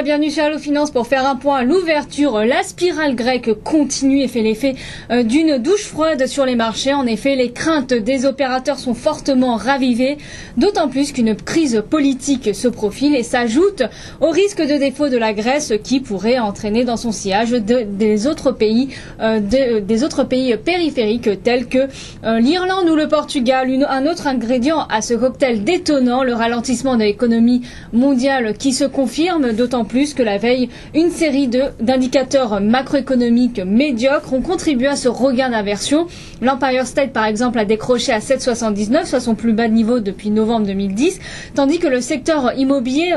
Bienvenue sur Allo Finance pour faire un point à l'ouverture. La spirale grecque continue et fait l'effet d'une douche froide sur les marchés. En effet, les craintes des opérateurs sont fortement ravivées, d'autant plus qu'une crise politique se profile et s'ajoute au risque de défaut de la Grèce qui pourrait entraîner dans son sillage des autres pays périphériques tels que l'Irlande ou le Portugal. Un autre ingrédient à ce cocktail détonnant, le ralentissement de l'économie mondiale qui se confirme, d'autant plus que la veille, une série d'indicateurs macroéconomiques médiocres ont contribué à ce regain d'inversion. L'Empire State, par exemple, a décroché à 7,79, soit son plus bas niveau depuis novembre 2010, tandis que le secteur immobilier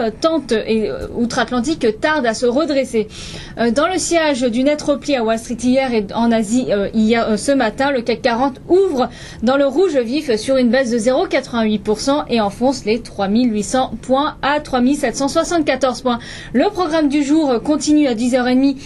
outre-Atlantique tarde à se redresser. Dans le sillage du net repli à Wall Street hier et en Asie ce matin, le CAC 40 ouvre dans le rouge vif sur une baisse de 0,88% et enfonce les 3800 points à 3774 points. Le programme du jour continue à 10h30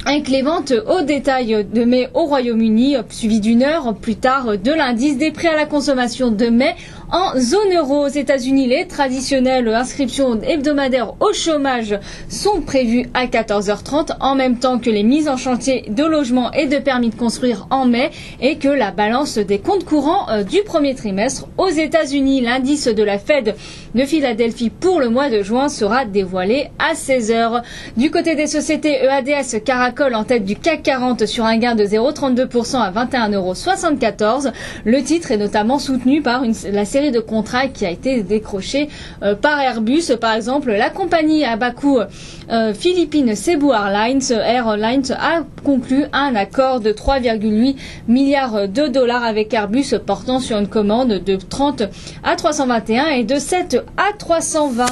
avec les ventes au détail de mai au Royaume-Uni, suivi d'une heure plus tard de l'indice des prix à la consommation de mai en zone euro. Aux États-Unis, les traditionnelles inscriptions hebdomadaires au chômage sont prévues à 14h30, en même temps que les mises en chantier de logements et de permis de construire en mai, et que la balance des comptes courants du premier trimestre. Aux États-Unis, l'indice de la Fed de Philadelphie pour le mois de juin sera dévoilé à 16h. Du côté des sociétés, EADS caracole en tête du CAC 40 sur un gain de 0,32% à 21,74 €. Le titre est notamment soutenu par la série de contrats qui a été décrochée par Airbus. Par exemple, la compagnie à bas coût philippine Cebu Airlines a conclu un accord de 3,8 milliards de dollars avec Airbus, portant sur une commande de 30 à 321 et de 7 à 320.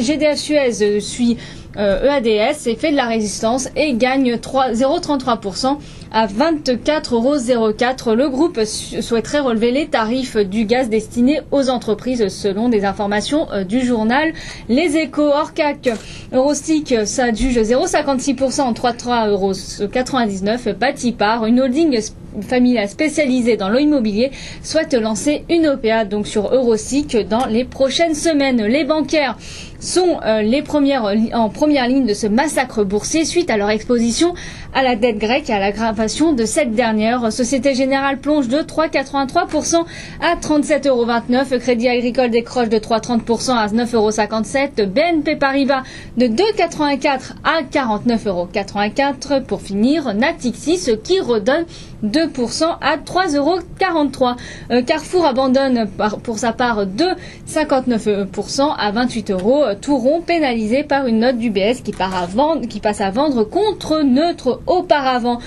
GDF Suez suit EADS et fait de la résistance et gagne 0,33% à 24,04 €. Le groupe souhaiterait relever les tarifs du gaz destinés aux entreprises selon des informations du journal Les Échos. Hors CAC, Eurostick s'adjuge 0,56% en 33,99 €. Batipar, une holding familiale spécialisée dans l'immobilier, souhaite lancer une OPA donc sur Eurostick dans les prochaines semaines. Les bancaires sont en première ligne de ce massacre boursier suite à leur exposition à la dette grecque et à l'aggravation de cette dernière. Société Générale plonge de 3,83% à 37,29 €. Crédit Agricole décroche de 3,30% à 9,57 €. BNP Paribas de 2,84 à 49,84 € pour finir. Natixis qui redonne 2% à 3,43 €. Carrefour abandonne pour sa part de 59% à 28 €. Touron pénalisé par une note d'UBS qui passe à vendre contre neutre auparavant.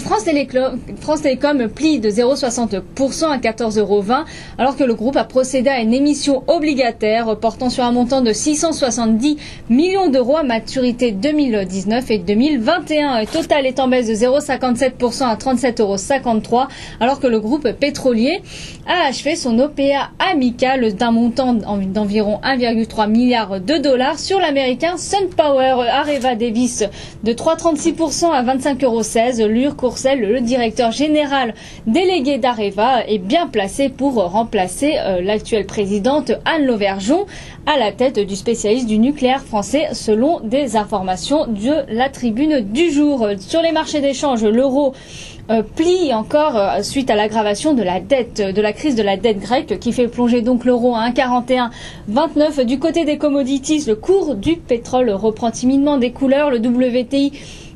France Télécom plie de 0,60% à 14,20 €, alors que le groupe a procédé à une émission obligataire portant sur un montant de 670 millions d'euros à maturité 2019 et 2021. Total est en baisse de 0,57% à 37,53 €, alors que le groupe pétrolier a achevé son OPA amical d'un montant d'environ 1,3 milliard de dollars sur l'américain SunPower. Areva Davis de 3,36% à 25,16 €. Courcelles, le directeur général délégué d'Areva, est bien placé pour remplacer l'actuelle présidente Anne Lauvergeon à la tête du spécialiste du nucléaire français, selon des informations de la Tribune du jour. Sur les marchés d'échange, l'euro plie encore suite à l'aggravation de la crise de la dette grecque qui fait plonger donc l'euro à 1,4129. Du côté des commodities, le cours du pétrole reprend timidement des couleurs. Le WTI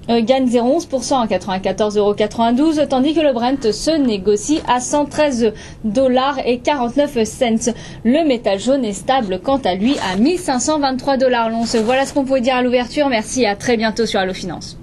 gagne 0,11% à 94,92 €, tandis que le Brent se négocie à 113,49 $. Le métal jaune est stable quant à lui à 1523 $ l'once. Voilà ce qu'on pouvait dire à l'ouverture. Merci et à très bientôt sur Allo Finance.